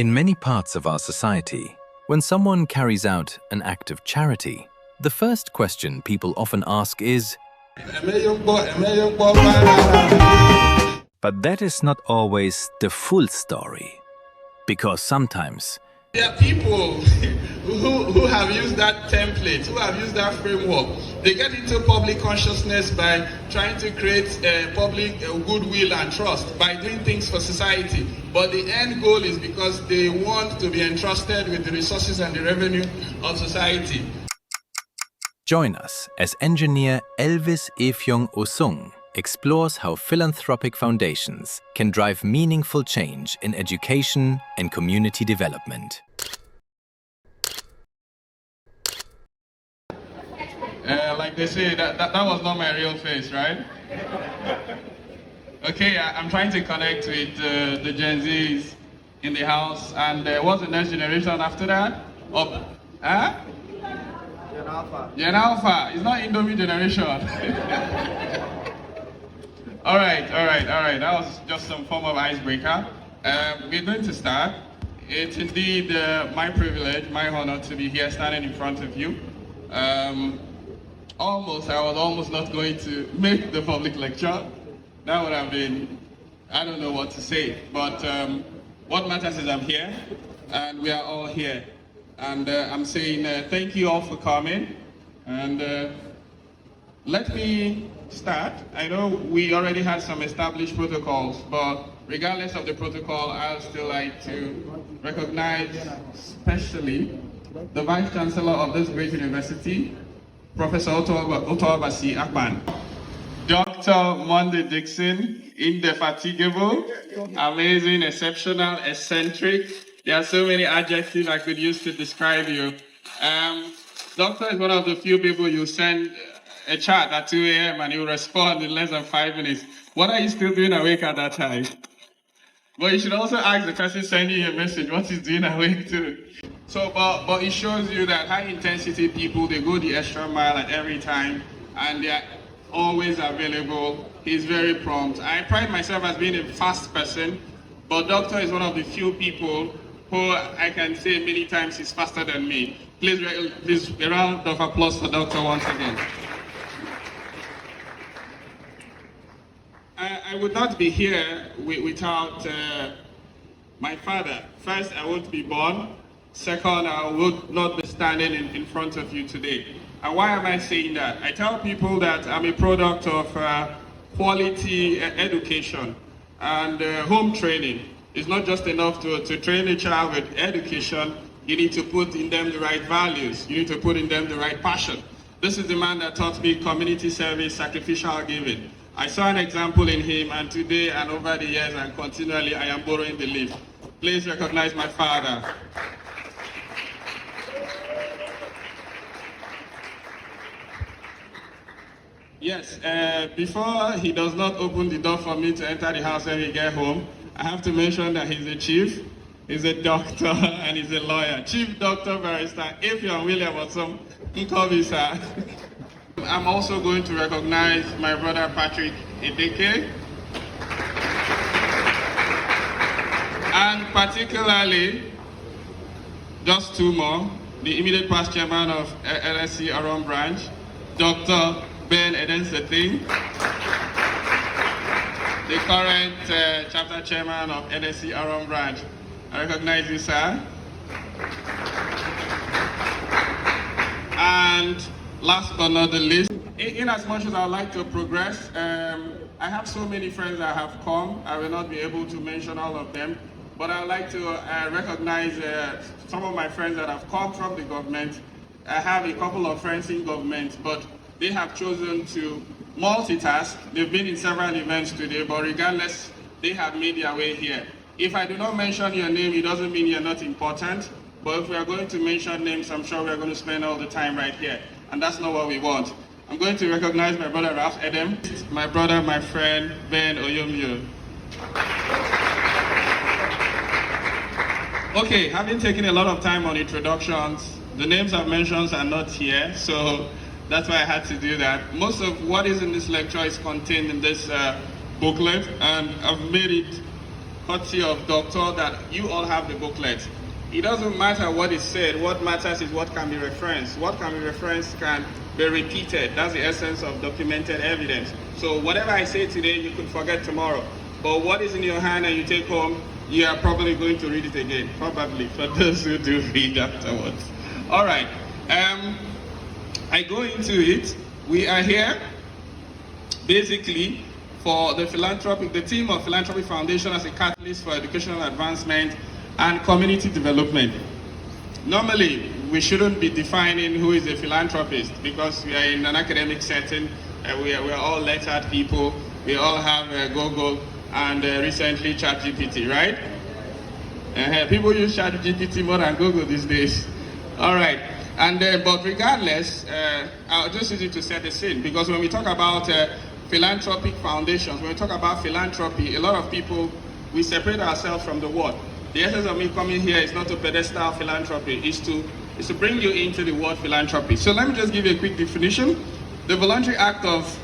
In many parts of our society, when someone carries out an act of charity, the first question people often ask is, but that is not always the full story, because sometimes there are people who have used that template, who have used that framework. They get into public consciousness by trying to create public goodwill and trust by doing things for society. But the end goal is because they want to be entrusted with the resources and the revenue of society. Join us as engineer Elvis Efiong Osung explores how philanthropic foundations can drive meaningful change in education and community development. Like they say, that was not my real face, right? Okay, I'm trying to connect with the Gen Zs in the house. And what's the next generation after that? Gen Alpha. It's not Indomie generation. All right. That was just some form of icebreaker. We're going to start. It's indeed my privilege, my honor to be here standing in front of you. I was almost not going to make the public lecture. That would have been, I don't know what to say. But what matters is I'm here, and we are all here. And I'm saying thank you all for coming. And let me start. I know we already had some established protocols, but regardless of the protocol, I'd still like to recognize especially the Vice Chancellor of this great university, Professor Otobasi Akpan, Dr. Monday Dixon, indefatigable, amazing, exceptional, eccentric. There are so many adjectives I could use to describe you. Doctor is one of the few people you send a chat at 2 a.m. and you respond in less than 5 minutes. What are you still doing awake at that time? But you should also ask the person sending you a message what he's doing awake too. So, but it shows you that high intensity people, they go the extra mile at every time and they're always available. He's very prompt. I pride myself as being a fast person, but Doctor is one of the few people who I can say many times is faster than me. Please a round of applause for Doctor once again. I would not be here without my father. First, I won't be born. Second, I would not be standing in front of you today. And why am I saying that? I tell people that I'm a product of quality education and home training. It's not just enough to train a child with education. You need to put in them the right values. You need to put in them the right passion. This is the man that taught me community service, sacrificial giving. I saw an example in him, and today and over the years and continually I am borrowing the leaf. Please recognize my father. Yes, before he does not open the door for me to enter the house when we get home, I have to mention that he's a chief, he's a doctor, and he's a lawyer. Chief Doctor Barrister Efiong Osung Foundation. I'm also going to recognize my brother Patrick Edeke, and particularly, just two more, the immediate past chairman of LSC Aron branch, Dr. Ben Edenseting, the current chapter chairman of LSC Aron branch. I recognize you, sir. And last but not the least, in as much as I would like to progress, I have so many friends that have come. I will not be able to mention all of them, but I would like to recognize some of my friends that have come from the government. I have a couple of friends in government, but they have chosen to multitask. They've been in several events today, but regardless, they have made their way here. If I do not mention your name, it doesn't mean you're not important, but if we are going to mention names, I'm sure we're going to spend all the time right here, and that's not what we want. I'm going to recognize my brother Ralph Edem, my brother, my friend, Ben Oyomyo. Okay, having taken a lot of time on introductions, the names I've mentioned are not here, so that's why I had to do that. Most of what is in this lecture is contained in this booklet, and I've made it courtesy of Doctor, that you all have the booklet. It doesn't matter what is said. What matters is what can be referenced. What can be referenced can be repeated. That's the essence of documented evidence. So whatever I say today, you could forget tomorrow. But what is in your hand and you take home, you are probably going to read it again. Probably, for those who do read afterwards. All right. I go into it. We are here basically for the Philanthropic, the team of Philanthropy Foundation as a catalyst for educational advancement and community development. Normally, we shouldn't be defining who is a philanthropist because we are in an academic setting. We are all lettered people. We all have Google and recently ChatGPT, right? People use ChatGPT more than Google these days. All right. And but regardless, I'll just use it to set the scene, because when we talk about philanthropic foundations, when we talk about philanthropy, a lot of people, we separate ourselves from the word. The essence of me coming here is not to pedestal philanthropy, is to bring you into the word philanthropy. So let me just give you a quick definition. The voluntary act of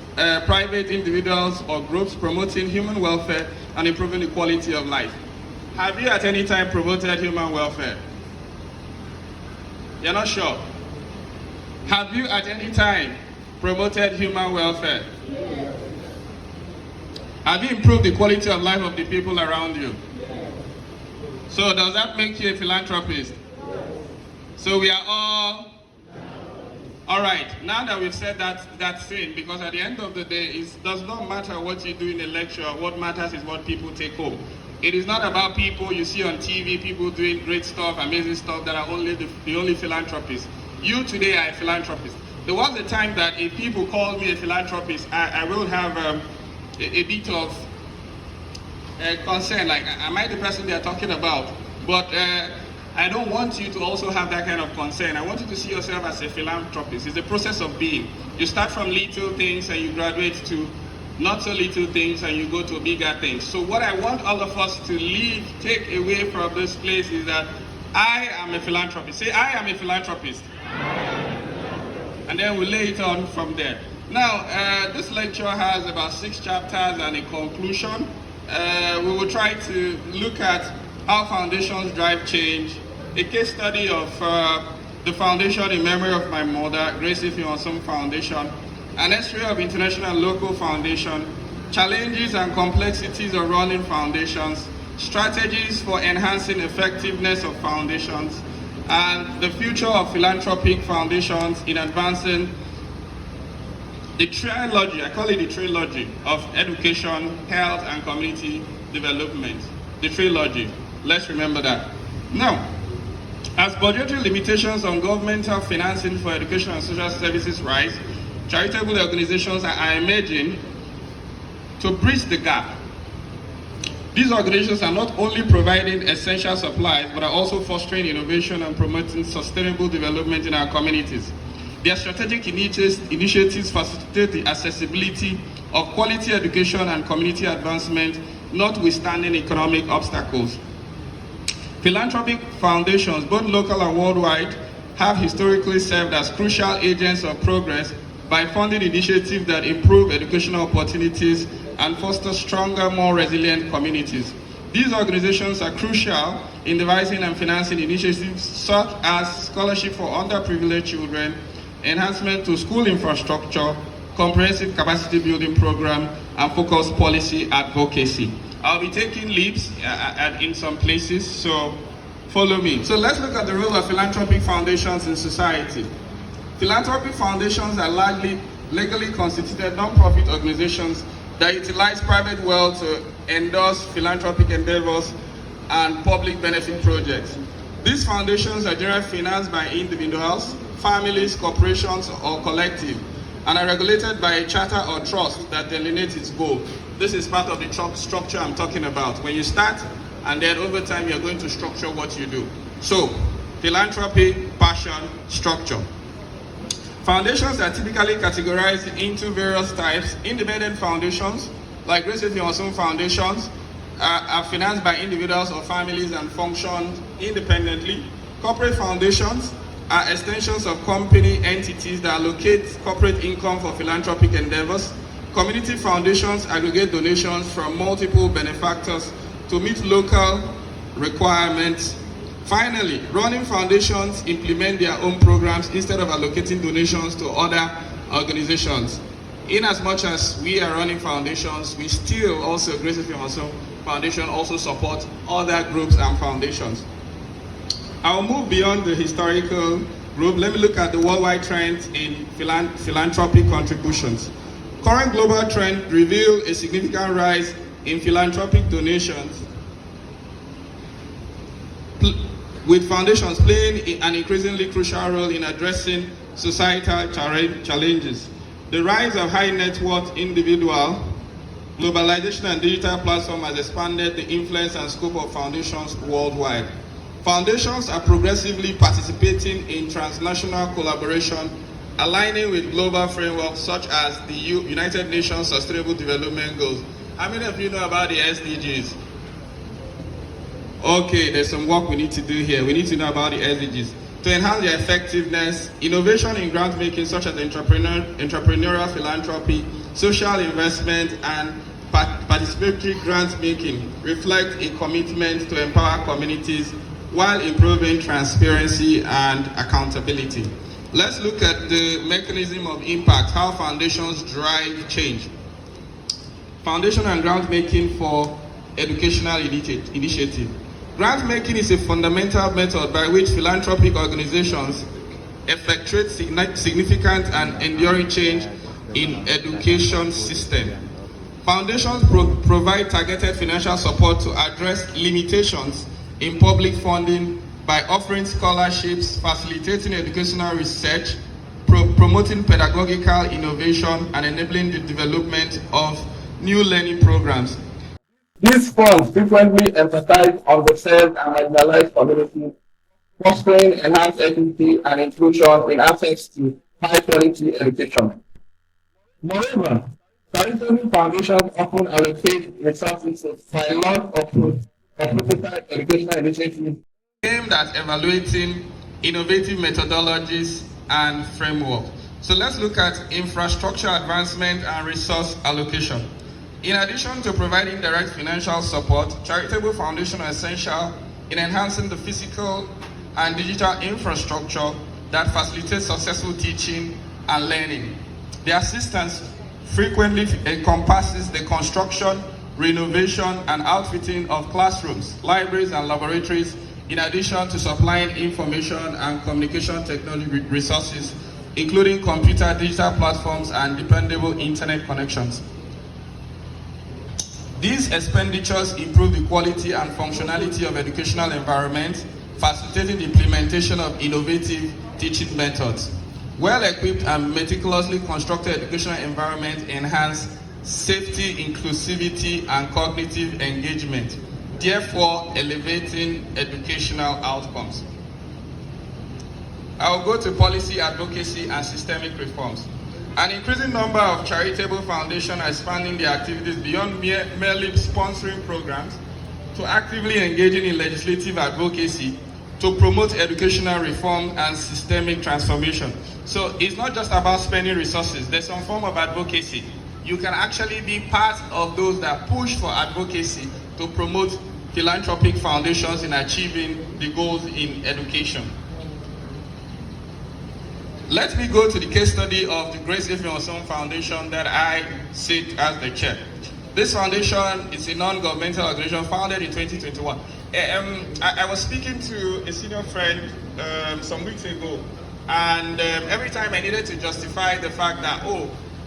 private individuals or groups promoting human welfare and improving the quality of life. Have you at any time promoted human welfare? You're not sure? Have you at any time promoted human welfare? Yes. Have you improved the quality of life of the people around you? Yes. So does that make you a philanthropist? Yes. So we are all right. Now that we've said that thing, because at the end of the day, it does not matter what you do in a lecture. What matters is what people take home. It is not about people you see on TV, people doing great stuff, amazing stuff, that are the only philanthropists. You today are a philanthropist. There was a time that if people call me a philanthropist, I will have a bit of concern, like, am I the person they are talking about? But I don't want you to also have that kind of concern. I want you to see yourself as a philanthropist. It's a process of being. You start from little things and you graduate to not so little things and you go to bigger things. So what I want all of us to take away from this place is that I am a philanthropist. Say, I am a philanthropist. And then we'll lay it on from there. Now, this lecture has about 6 chapters and a conclusion. We will try to look at how foundations drive change, a case study of the foundation in memory of my mother, Grace Effiong Osung Foundation, an history of international and local foundation, challenges and complexities of running foundations, strategies for enhancing effectiveness of foundations, and the future of philanthropic foundations in advancing the trilogy, I call it the trilogy of education, health, and community development. The trilogy. Let's remember that. Now, as budgetary limitations on governmental financing for education and social services rise, charitable organizations are emerging to bridge the gap. These organizations are not only providing essential supplies, but are also fostering innovation and promoting sustainable development in our communities. Their strategic initiatives facilitate the accessibility of quality education and community advancement, notwithstanding economic obstacles. Philanthropic foundations, both local and worldwide, have historically served as crucial agents of progress by funding initiatives that improve educational opportunities and foster stronger, more resilient communities. These organizations are crucial in devising and financing initiatives such as scholarship for underprivileged children, enhancement to school infrastructure, comprehensive capacity building program, and focused policy advocacy. I'll be taking leaps in some places, so follow me. So let's look at the role of philanthropic foundations in society. Philanthropic foundations are largely legally constituted non-profit organizations that utilize private wealth to endorse philanthropic endeavors and public benefit projects. These foundations are generally financed by individuals, families, corporations, or collective, and are regulated by a charter or trust that delineates its goal. This is part of the structure I'm talking about. When you start, and then over time, you're going to structure what you do. So, philanthropy, passion, structure. Foundations are typically categorized into various types. Independent foundations, like Grace Effiong Osung Foundations, are financed by individuals or families and function independently. Corporate foundations are extensions of company entities that allocate corporate income for philanthropic endeavors. Community foundations aggregate donations from multiple benefactors to meet local requirements. Finally, running foundations implement their own programs instead of allocating donations to other organizations. In as much as we are running foundations, we still also, Grace Effiong Osung Foundation also support other groups and foundations. I'll move beyond the historical group. Let me look at the worldwide trends in philanthropic contributions. Current global trends reveal a significant rise in philanthropic donations, with foundations playing an increasingly crucial role in addressing societal challenges. The rise of high net worth individual, globalization and digital platform has expanded the influence and scope of foundations worldwide. Foundations are progressively participating in transnational collaboration, aligning with global frameworks such as the United Nations Sustainable Development Goals. How many of you know about the SDGs? Okay, there's some work we need to do here. We need to know about the SDGs. To enhance their effectiveness, innovation in grant making such as entrepreneurial philanthropy, social investment, and participatory grant making reflect a commitment to empower communities while improving transparency and accountability. Let's look at the mechanism of impact, how foundations drive change. Foundation and grant making for educational initiative. Grant making is a fundamental method by which philanthropic organizations effectuate significant and enduring change in education system. Foundations provide targeted financial support to address limitations in public funding by offering scholarships, facilitating educational research, promoting pedagogical innovation, and enabling the development of new learning programs. These funds frequently emphasize underserved and marginalized communities, fostering enhanced equity and inclusion in access to high-quality education. Moreover, charitable foundations often allocate resources to pilot or prototype educational initiatives aimed at evaluating innovative methodologies and frameworks. So let's look at infrastructure advancement and resource allocation. In addition to providing direct financial support, charitable foundations are essential in enhancing the physical and digital infrastructure that facilitates successful teaching and learning. Their assistance frequently encompasses the construction, renovation, and outfitting of classrooms, libraries, and laboratories, in addition to supplying information and communication technology resources, including computer, digital platforms, and dependable internet connections. These expenditures improve the quality and functionality of educational environments, facilitating the implementation of innovative teaching methods. Well-equipped and meticulously constructed educational environments enhance safety, inclusivity, and cognitive engagement, therefore elevating educational outcomes. I will go to policy advocacy and systemic reforms. An increasing number of charitable foundations are expanding their activities beyond merely sponsoring programs to actively engaging in legislative advocacy to promote educational reform and systemic transformation. So it's not just about spending resources, there's some form of advocacy. You can actually be part of those that push for advocacy to promote philanthropic foundations in achieving the goals in education. Let me go to the case study of the Grace Effiong Osung Foundation that I sit as the chair. This foundation is a non-governmental organization founded in 2021. I was speaking to a senior friend some weeks ago, and every time I needed to justify the fact that,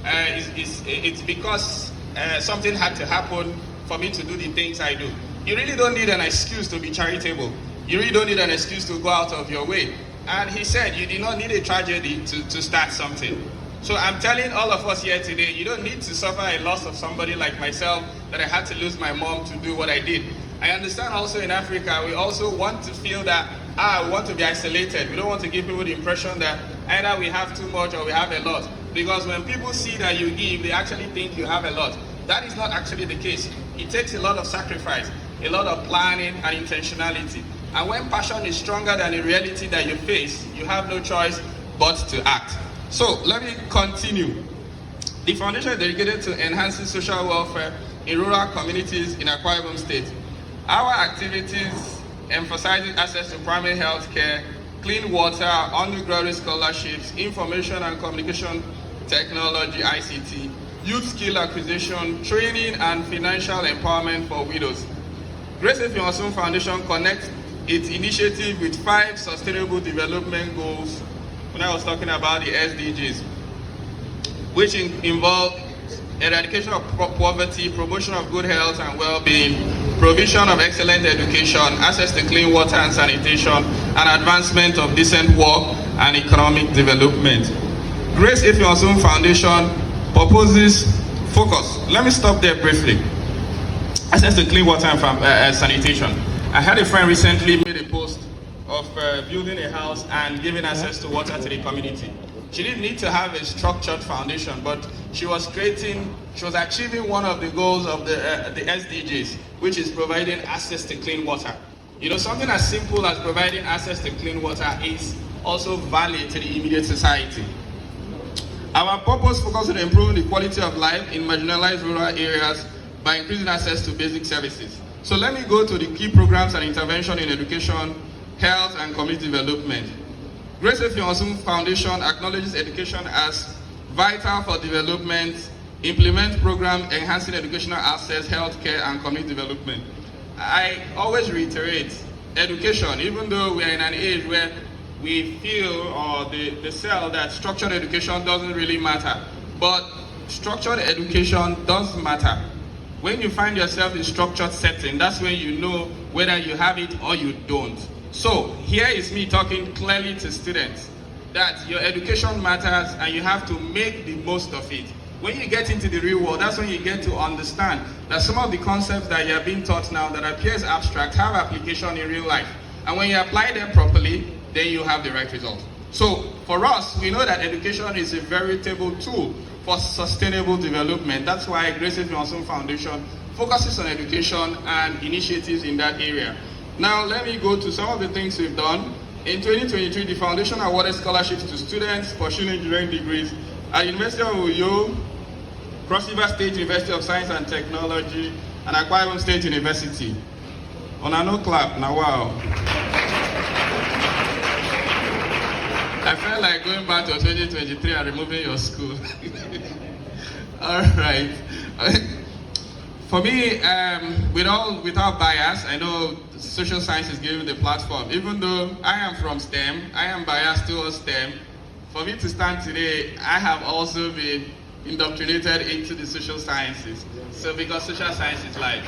it's because something had to happen for me to do the things I do. You really don't need an excuse to be charitable. You really don't need an excuse to go out of your way. And he said, you did not need a tragedy to start something. So I'm telling all of us here today, you don't need to suffer a loss of somebody like myself, that I had to lose my mom to do what I did. I understand also in Africa, we also want to feel that, we want to be isolated. We don't want to give people the impression that either we have too much or we have a lot. Because when people see that you give, they actually think you have a lot. That is not actually the case. It takes a lot of sacrifice, a lot of planning and intentionality. And when passion is stronger than the reality that you face, you have no choice but to act. So let me continue. The foundation is dedicated to enhancing social welfare in rural communities in Akwa Ibom State. Our activities emphasizing access to primary health care, clean water, undergraduate scholarships, information and communication technology, ICT, youth skill acquisition, training and financial empowerment for widows. Grace Effiong Osung Foundation connects its initiative with 5 sustainable development goals when I was talking about the SDGs, which involve eradication of poverty, promotion of good health and well-being, provision of excellent education, access to clean water and sanitation, and advancement of decent work and economic development. Grace Effiong Osung Foundation proposes focus. Let me stop there briefly. Access to clean water and sanitation. I had a friend recently made a post of building a house and giving access to water to the community. She didn't need to have a structured foundation, but she was achieving one of the goals of the SDGs, which is providing access to clean water. You know, something as simple as providing access to clean water is also valid to the immediate society. Our purpose focuses on improving the quality of life in marginalized rural areas by increasing access to basic services. So let me go to the key programs and intervention in education, health, and community development. Grace Effiong Osung Foundation acknowledges education as vital for development, implement programs enhancing educational access, healthcare, and community development. I always reiterate, education, even though we are in an age where we feel or they sell that structured education doesn't really matter, but structured education does matter. When you find yourself in structured setting, that's when you know whether you have it or you don't. So here is me talking clearly to students that your education matters and you have to make the most of it. When you get into the real world, that's when you get to understand that some of the concepts that you are being taught now that appears abstract have application in real life. And when you apply them properly, then you have the right result. So for us, we know that education is a veritable tool for sustainable development. That's why Grace Effiong Osung Foundation focuses on education and initiatives in that area. Now let me go to some of the things we've done. In 2023, the foundation awarded scholarships to students pursuing engineering degrees at University of Uyo, Cross River State University of Science and Technology, and Akwa Ibom State University. On a no clap, now wow. I felt like going back to 2023 and removing your school. All right. For me, without bias, I know social science is giving the platform. Even though I am from STEM, I am biased towards STEM. For me to stand today, I have also been indoctrinated into the social sciences. So because social science is life.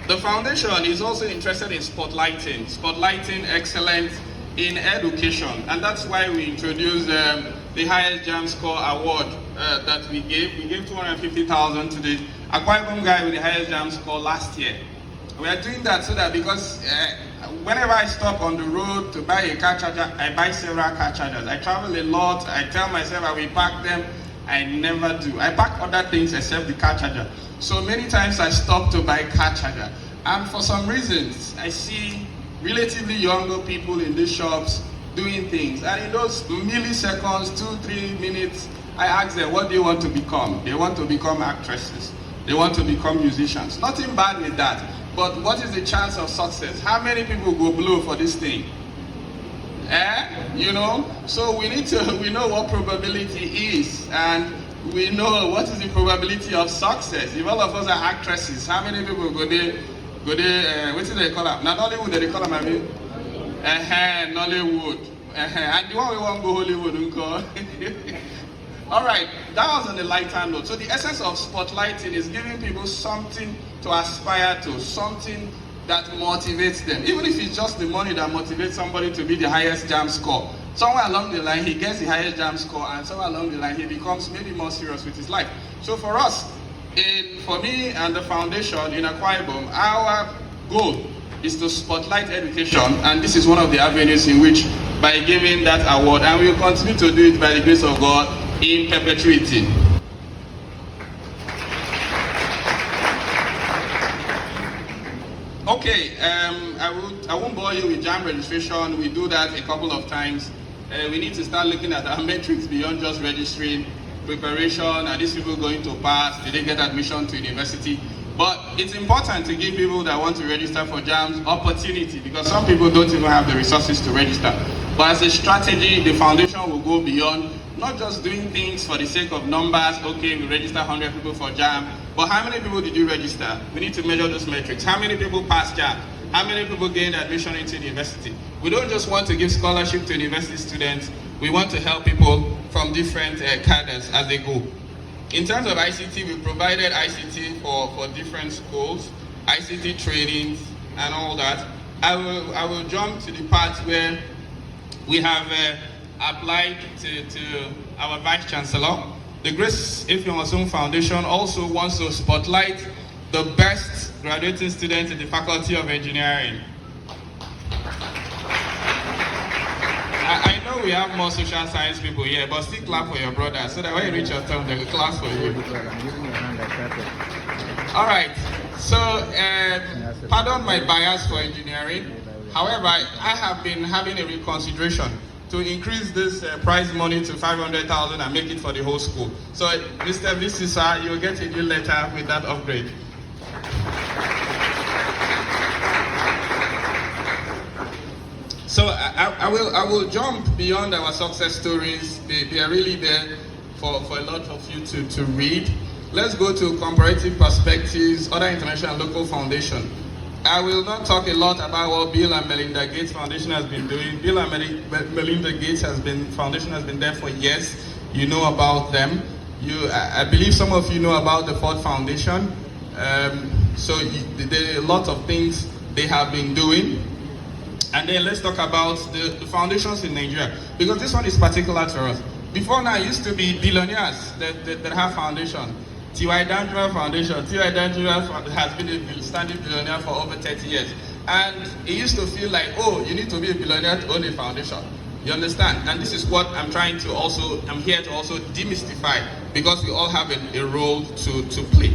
The foundation is also interested in spotlighting excellence in education, and that's why we introduced the highest JAM score award that we gave. We gave 250,000 to the Akwa Ibom guy with the highest JAM score last year. We are doing that so that because whenever I stop on the road to buy a car charger, I buy several car chargers. I travel a lot. I tell myself I will pack them. I never do. I pack other things except the car charger. So many times I stop to buy car charger. And for some reasons, I see relatively younger people in these shops doing things. And in those milliseconds, 2-3 minutes, I ask them, what do you want to become? They want to become actresses. They want to become musicians. Nothing bad with that. But what is the chance of success? How many people go blow for this thing? You know? So we know what probability is. And we know what is the probability of success. If all of us are actresses, how many people go there, what do they call them? Not Nollywood, they call them, I mean? Nollywood. And the one we want to go Hollywood, All right, that was on the lighter note. So the essence of spotlighting is giving people something to aspire to, something that motivates them. Even if it's just the money that motivates somebody to be the highest JAM score. Somewhere along the line, he gets the highest JAM score, and somewhere along the line, he becomes maybe more serious with his life. So for us, for me and the foundation in Akwa Ibom, our goal is to spotlight education, and this is one of the avenues in which, by giving that award, and we will continue to do it by the grace of God in perpetuity. Okay, I won't bore you with JAM registration. We do that a couple of times. We need to start looking at our metrics beyond just registering. preparation? Are these people going to pass? Did they get admission to university? But it's important to give people that want to register for JAMS opportunity, because some people don't even have the resources to register. But as a strategy, the foundation will go beyond not just doing things for the sake of numbers. Okay, we register 100 people for JAM, but how many people did you register? We need to measure those metrics. How many people passed JAM? How many people gained admission into the university? We don't just want to give scholarship to university students. We want to help people from different cadres as they go. In terms of ICT, we provided ICT for different schools, ICT trainings and all that. I will jump to the part where we have applied to our Vice Chancellor. The Grace Effiong Osung Foundation also wants to spotlight the best graduating students in the Faculty of Engineering. I know we have more social science people here, but still clap for your brother so that when you reach your turn, they will clap for you. All right, so pardon my bias for engineering. However, I have been having a reconsideration to increase this prize money to 500,000 and make it for the whole school. So, Mr. VC, sir, you'll get a new letter with that upgrade. So I will jump beyond our success stories. They are really there for a lot of you to read. Let's go to comparative perspectives, other international and local foundation. I will not talk a lot about what Bill and Melinda Gates Foundation has been doing. Bill and Melinda Gates Foundation has been there for years. You know about them. I believe some of you know about the Ford Foundation. So there are a lot of things they have been doing. And then let's talk about the foundations in Nigeria, because this one is particular to us. Before now, it used to be billionaires that have foundation. T.Y. Danjuma Foundation. T.Y. Danjuma has been a standing billionaire for over 30 years. And it used to feel like, oh, you need to be a billionaire to own a foundation. You understand? And this is what I'm here to also demystify, because we all have a role to play.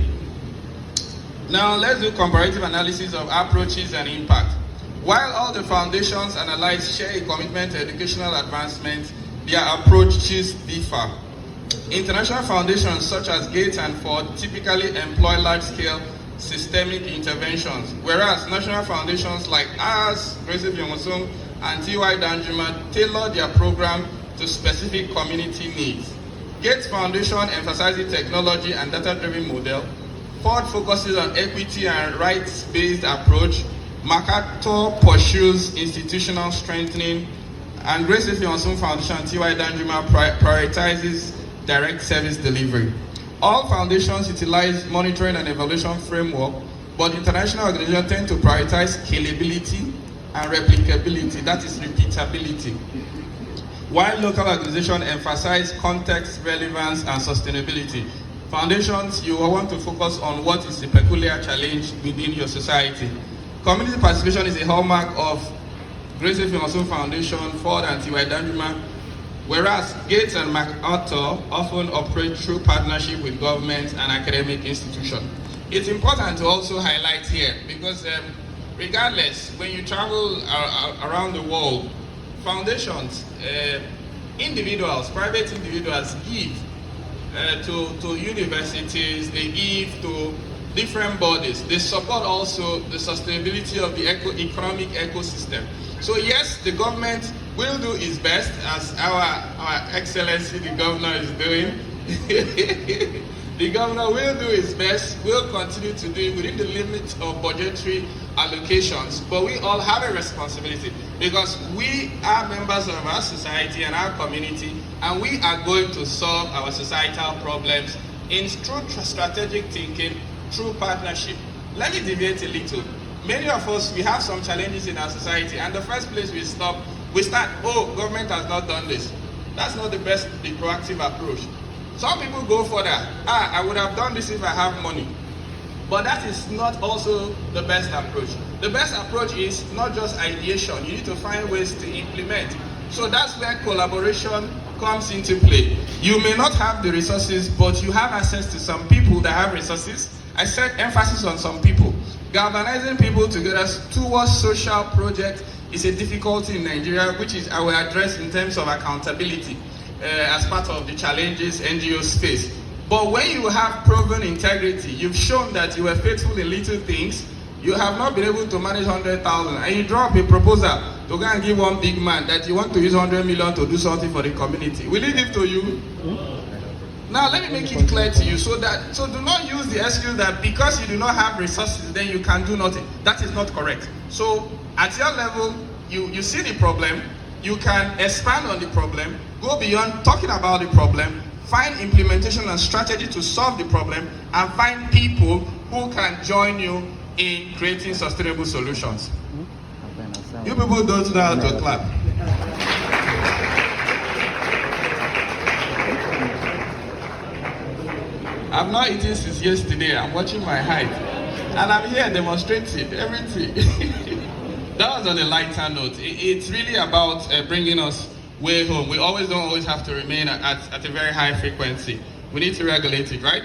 Now, let's do comparative analysis of approaches and impact. While all the foundations analyzed share a commitment to educational advancement, their approaches differ. International foundations such as Gates and Ford typically employ large-scale systemic interventions, whereas national foundations like ours, Grace Effiong Osung, and T.Y. Danjuma tailor their program to specific community needs. Gates Foundation emphasizes technology and data-driven model. Ford focuses on equity and rights-based approach. MacArthur pursues institutional strengthening, and Grace Effiong Osung Foundation and T.Y. Danjuma prioritizes direct service delivery. All foundations utilize monitoring and evaluation framework, but international organizations tend to prioritize scalability and replicability, that is repeatability. While local organizations emphasize context, relevance, and sustainability, foundations, you will want to focus on what is the peculiar challenge within your society. Community participation is a hallmark of Grace Effiong Osung Foundation, Ford, and T.Y. Danjuma, whereas Gates and MacArthur often operate through partnership with government and academic institutions. It's important to also highlight here, because regardless, when you travel around the world, foundations, individuals, private individuals give to universities, they give to different bodies. They support also the sustainability of the economic ecosystem. So yes, the government will do its best, as our excellency, the governor, is doing. The governor will do his best, will continue to do it within the limits of budgetary allocations, but we all have a responsibility, because we are members of our society and our community, and we are going to solve our societal problems through strategic thinking, through partnership. Let me deviate a little. Many of us, we have some challenges in our society, and the first place we start, oh, government has not done this. That's not the proactive approach. Some people go further. I would have done this if I have money. But that is not also the best approach. The best approach is not just ideation. You need to find ways to implement. So that's where collaboration comes into play. You may not have the resources, but you have access to some people that have resources. I said emphasis on some people. Galvanizing people together towards social projects is a difficulty in Nigeria, which is I will address in terms of accountability. as part of the challenges NGOs face. But when you have proven integrity, you've shown that you were faithful in little things, you have not been able to manage 100,000, and you draw up a proposal to go and give one big man that you want to use 100 million to do something for the community. Will he give to you? Now let me make it clear to you, so do not use the excuse that because you do not have resources, then you can do nothing. That is not correct. So at your level, you see the problem, you can expand on the problem, go beyond talking about the problem, find implementation and strategy to solve the problem, and find people who can join you in creating sustainable solutions. You people don't know how to clap. I've not eaten since yesterday. I'm watching my height. And I'm here demonstrating everything. That was on a lighter note. It's really about bringing us way home. We don't always have to remain at a very high frequency. We need to regulate it, right?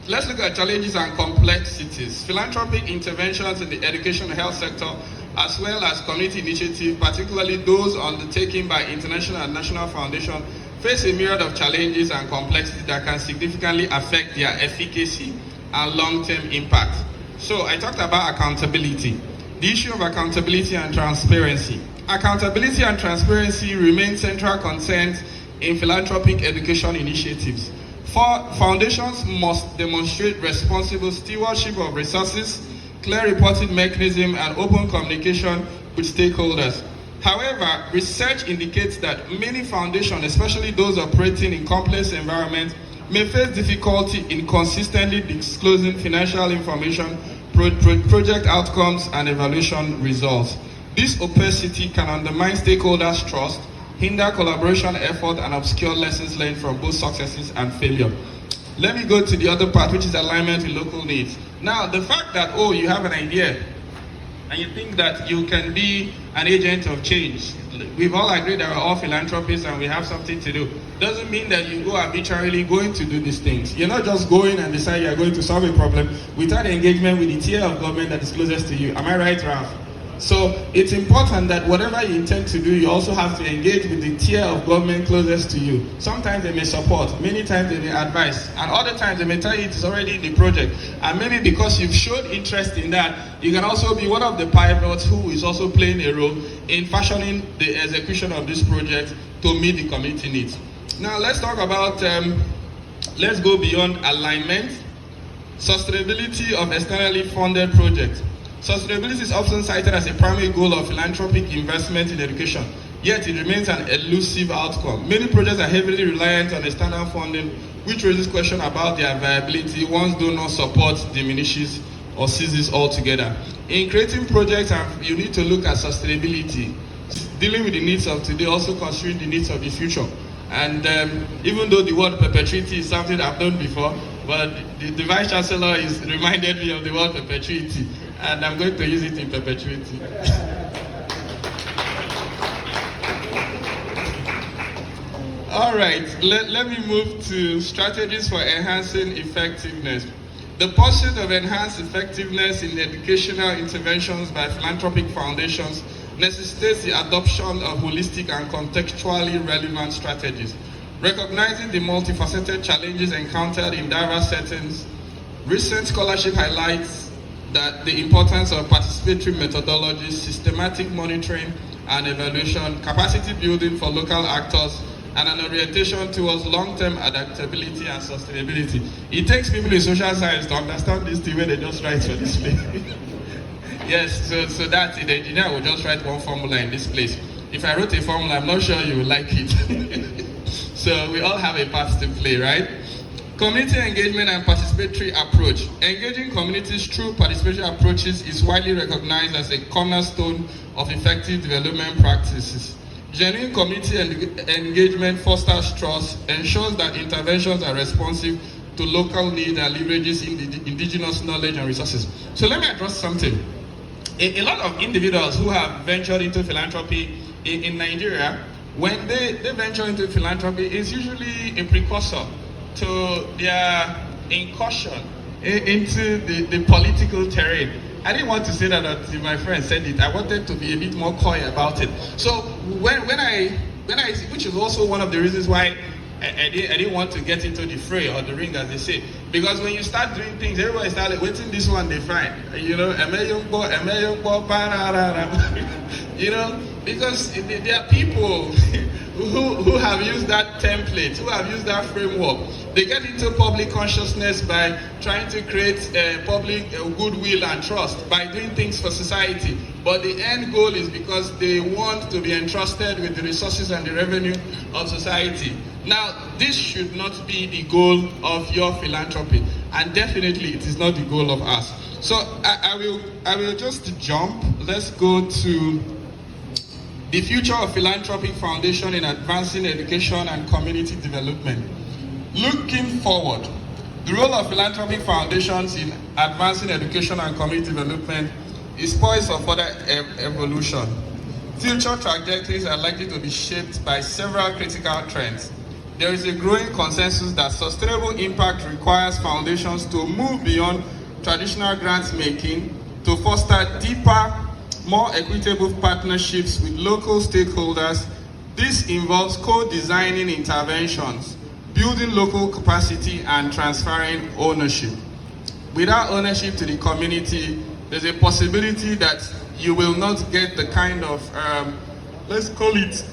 Let's look at challenges and complexities. Philanthropic interventions in the education and health sector, as well as community initiatives, particularly those undertaken by international and national foundations, face a myriad of challenges and complexities that can significantly affect their efficacy and long-term impact. So I talked about accountability. The issue of accountability and transparency. Accountability and transparency remain central concerns in philanthropic education initiatives. Foundations must demonstrate responsible stewardship of resources, clear reporting mechanism, and open communication with stakeholders. However, research indicates that many foundations, especially those operating in complex environments, may face difficulty in consistently disclosing financial information, project outcomes, and evaluation results. This opacity can undermine stakeholders' trust, hinder collaboration effort, and obscure lessons learned from both successes and failure. Let me go to the other part, which is alignment with local needs. Now, the fact that, you have an idea, and you think that you can be an agent of change. We've all agreed that we're all philanthropists and we have something to do. Doesn't mean that you go arbitrarily going to do these things. You're not just going and decide you're going to solve a problem without engagement with the tier of government that is closest to you. Am I right, Ralph? So it's important that whatever you intend to do, you also have to engage with the tier of government closest to you. Sometimes they may support, many times they may advise, and other times they may tell you it is already in the project. And maybe because you've showed interest in that, you can also be one of the pilots who is also playing a role in fashioning the execution of this project to meet the community needs. Now let's talk about, let's go beyond alignment, sustainability of externally funded projects. Sustainability is often cited as a primary goal of philanthropic investment in education, yet it remains an elusive outcome. Many projects are heavily reliant on external funding, which raises questions about their viability once donor support diminishes or ceases altogether. In creating projects, you need to look at sustainability, dealing with the needs of today, also considering the needs of the future. And even though the word perpetuity is something I've done before, but the Vice Chancellor has reminded me of the word perpetuity, and I'm going to use it in perpetuity. All right, let me move to strategies for enhancing effectiveness. The pursuit of enhanced effectiveness in educational interventions by philanthropic foundations necessitates the adoption of holistic and contextually relevant strategies. Recognizing the multifaceted challenges encountered in diverse settings, recent scholarship highlights that the importance of participatory methodologies, systematic monitoring and evaluation, capacity building for local actors, and an orientation towards long-term adaptability and sustainability. It takes people in social science to understand this thing when they just write for this place. Yes, so that's it. The engineer will just write one formula in this place. If I wrote a formula, I'm not sure you will like it. So we all have a part to play, right? Community engagement and participatory approach. Engaging communities through participatory approaches is widely recognized as a cornerstone of effective development practices. Genuine community engagement fosters trust, ensures that interventions are responsive to local needs and leverages indigenous knowledge and resources. So let me address something. A lot of individuals who have ventured into philanthropy in Nigeria, when they venture into philanthropy, it's usually a precursor to their incursion into the political terrain. I didn't want to say that until my friend said it. I wanted to be a bit more coy about it. So when I which is also one of the reasons why I didn't want to get into the fray or the ring, as they say, because when you start doing things, everybody started waiting. This one they find, you know, you know, because there are people who have used that template, who have used that framework. They get into public consciousness by trying to create public goodwill and trust by doing things for society. But the end goal is because they want to be entrusted with the resources and the revenue of society. Now, this should not be the goal of your philanthropy, and definitely it is not the goal of us. So I will just jump. Let's go to the future of Philanthropic Foundation in advancing education and community development. Looking forward, the role of philanthropic foundations in advancing education and community development is poised for further evolution. Future trajectories are likely to be shaped by several critical trends. There is a growing consensus that sustainable impact requires foundations to move beyond traditional grant making to foster deeper, more equitable partnerships with local stakeholders. This involves co-designing interventions, building local capacity, and transferring ownership. Without ownership to the community, there's a possibility that you will not get the kind of, let's call it,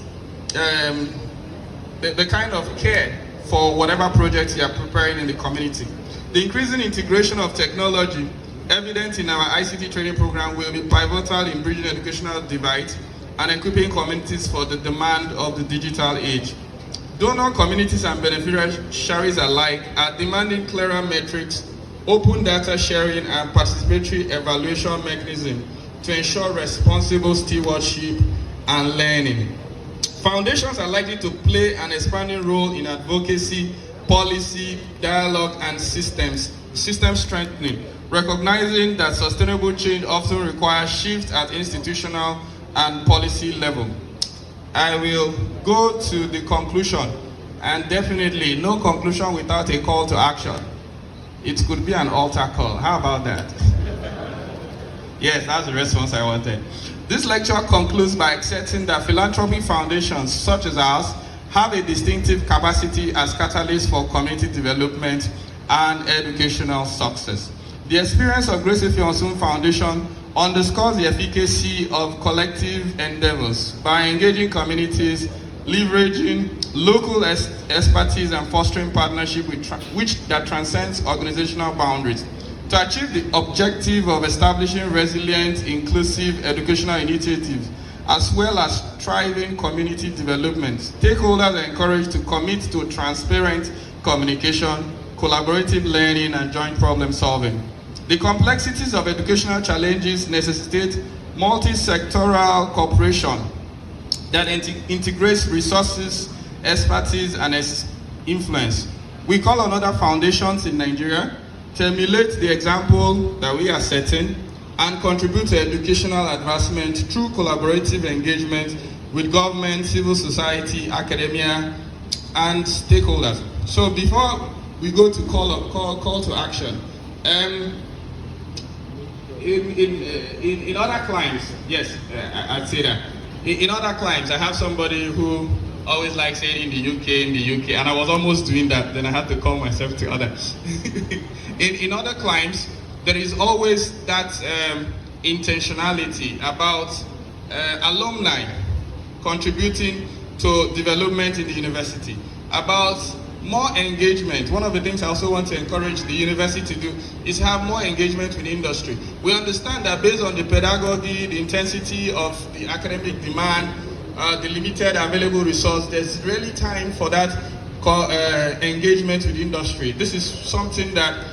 the kind of care for whatever project you are preparing in the community. The increasing integration of technology, evident in our ICT training program, will be pivotal in bridging educational divides and equipping communities for the demand of the digital age. Donor communities and beneficiaries alike are demanding clearer metrics, open data sharing, and participatory evaluation mechanism to ensure responsible stewardship and learning. Foundations are likely to play an expanding role in advocacy, policy, dialogue, and system strengthening, recognizing that sustainable change often requires shifts at institutional and policy level. I will go to the conclusion, and definitely no conclusion without a call to action. It could be an altar call. How about that? Yes, that's the response I wanted. This lecture concludes by accepting that philanthropic foundations such as ours have a distinctive capacity as catalysts for community development and educational success. The experience of Grace Effiong Osung Foundation underscores the efficacy of collective endeavors by engaging communities, leveraging local expertise, and fostering partnership that transcends organizational boundaries. To achieve the objective of establishing resilient, inclusive educational initiatives, as well as thriving community development, stakeholders are encouraged to commit to transparent communication, collaborative learning, and joint problem solving. The complexities of educational challenges necessitate multi-sectoral cooperation that integrates resources, expertise, and influence. We call on other foundations in Nigeria to emulate the example that we are setting and contribute to educational advancement through collaborative engagement with government, civil society, academia, and stakeholders. So before we go to call to action, in other climes, yes, I'd say that. In other climes, I have somebody who always likes saying in the UK, and I was almost doing that, then I had to call myself to others. In other climes, there is always that intentionality about alumni contributing to development in the university, about more engagement. One of the things I also want to encourage the university to do is have more engagement with industry. We understand that based on the pedagogy, the intensity of the academic demand, the limited available resource, there's really time for that engagement with industry. This is something that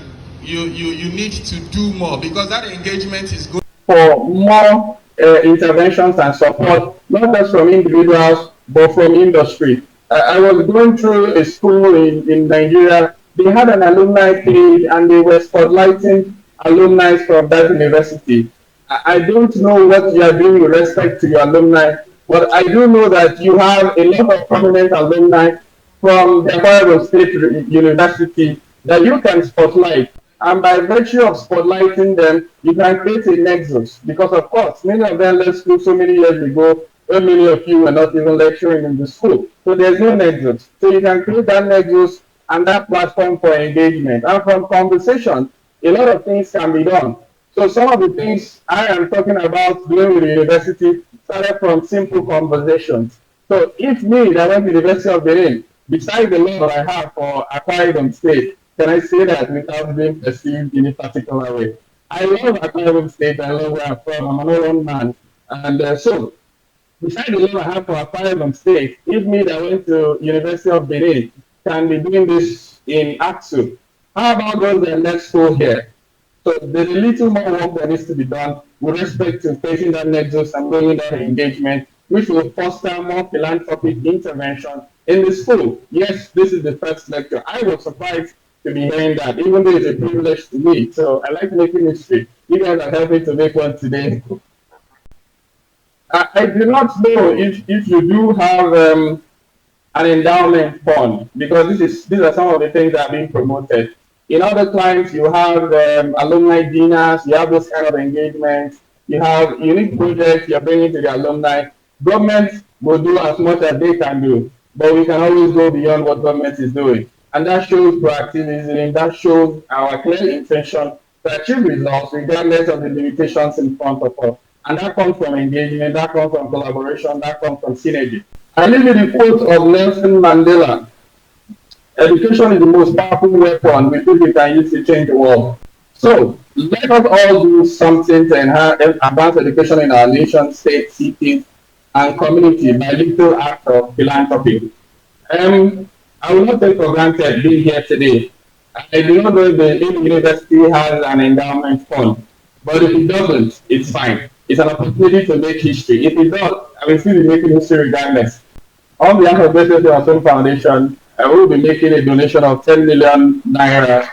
you need to do more, because that engagement is good for more interventions and support, not just from individuals, but from industry. I was going through a school in Nigeria. They had an alumni page and they were spotlighting alumni from that university. I don't know what you are doing with respect to your alumni, but I do know that you have a lot of prominent alumni from the Akwa Ibom State University that you can spotlight. And by virtue of spotlighting them, you can create a nexus. Because of course, many of them left school so many years ago, when many of you were not even lecturing in the school. So there's no nexus. So you can create that nexus and that platform for engagement. And from conversation, a lot of things can be done. So some of the things I am talking about doing with the university started from simple conversations. So if me that went to the University of Benin, besides the love I have for Akwa Ibom State, can I say that without being perceived in a particular way? I love Akwa Ibom State. I love where I'm from. I'm an own man. And so besides the love I have for Akwa Ibom State, if me that went to University of Benin can be doing this in AXU, how about those that left school here? So there's a little more work that needs to be done with respect to facing that nexus and bringing that engagement, which will foster more philanthropic intervention in the school. Yes, this is the first lecture. I was surprised to be hearing that, even though it's a privilege to me. So I like making history. You guys are helping to make one today. I do not know if you do have an endowment fund, because these are some of the things that are being promoted. In other clients, you have alumni dinners, you have those kind of engagements, you have unique projects you're bringing to the alumni. Government will do as much as they can do, but we can always go beyond what government is doing. And that shows proactivism, that shows our clear intention to achieve results regardless of the limitations in front of us. And that comes from engagement, that comes from collaboration, that comes from synergy. I leave you the quote of Nelson Mandela: education is the most powerful weapon we think we can use to change the world. So let us all do something to enhance advance education in our nation, state, cities, and community by little acts of philanthropy. I will not take for granted being here today. I do not know if the university has an endowment fund, but if it doesn't, it's fine. It's an opportunity to make history. If it does, I will still be making history regardless. On behalf of Grace Effiong Osung Foundation, I will be making a donation of 10 million naira